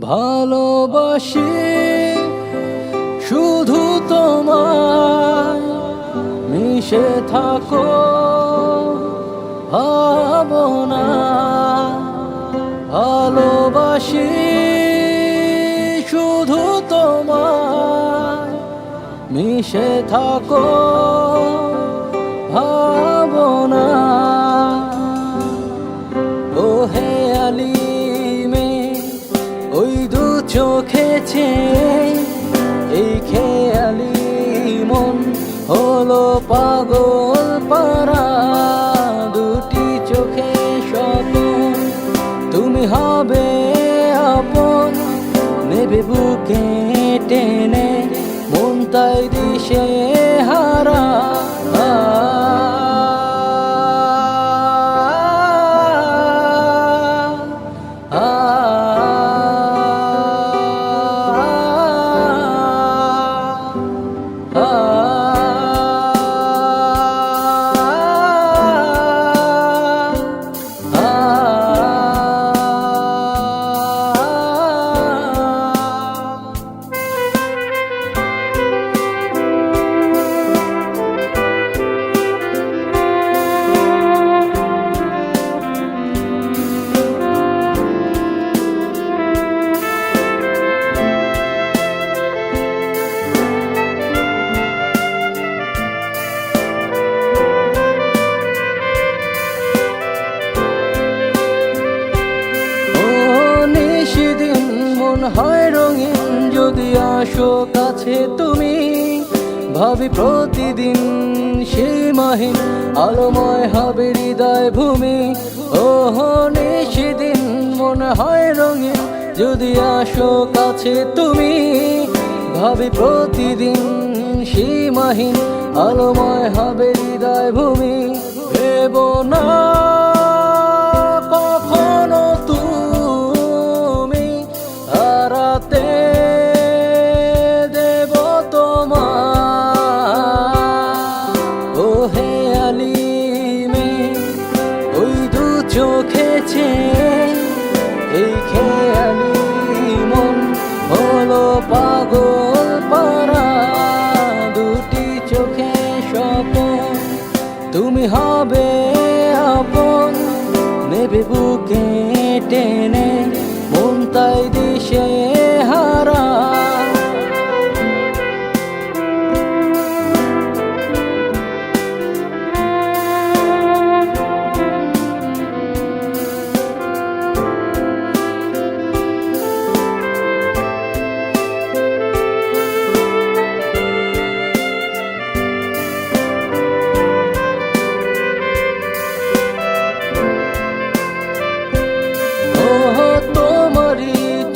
ভালোবাসি শুধু তোমায়, মিশে থাকো ভাবনা। ভালোবাসি শুধু তোমায়, মিশে থাকো ভাবনা। ও হে আলিমে ওই দু চোখেছে, এই খেয়ালি মন হলো পাগল পারা। দুটি চোখে স্বপন, তুমি হবে আপন, নেবে বুকে টেনে মন তাই দিশে হারা। হয় রঙিন যদি আসো কাছে তুমি, ভাবি প্রতিদিন সেই মাহিন আলোময় হবে হৃদয় ভূমি। ওহ সেদিন মনে হয় রঙিন যদি আসো কাছে তুমি, ভাবি প্রতিদিন সেই মাহিন আলোময় হবে হৃদয় ভূমি। ভেব না কখনো তুমি হারাতে দেব তোমার। ও হে আলিমে ওই দু চোখেছে, এই খেয়ালি মন হলো পাগল পারা। দুটি চোখে স্বপন, তুমি হবে আপন, নেবে বুকে টেনে মন তাই দিশে হারা।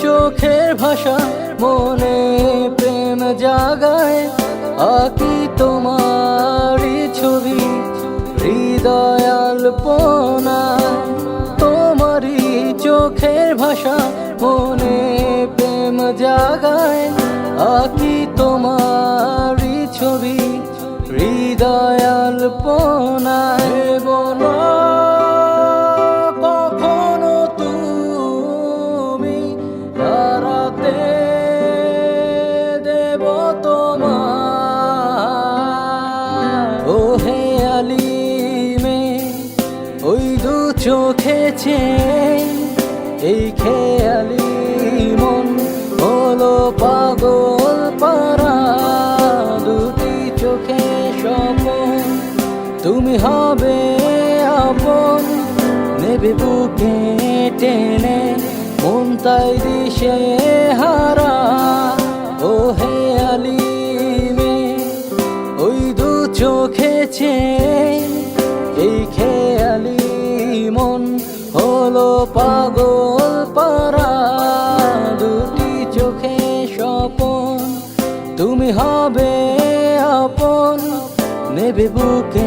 চোখের ভাষা মনে প্রেম জাগায়, আঁকি তোমারই ছবি হৃদয় আলপনায়। তোমারই চোখের ভাষা মনে প্রেম জাগায়, আঁকি তোমারই ছবি হৃদয় আলপনায়। বলো ওই দু চোখেছে, এই খেয়ালি মন হলো পাগল পারা। দুটি চোখে স্বপন, তুমি হবে আপন, নেবে বুকে টেনে মন তাই দিশে হারা। ও হে আলিমে ওই দু চোখেছে, এই খেয়ালি মন হলো পাগল পারা। দুটি চোখে স্বপন, তুমি হবে আপন, নেবে বুকে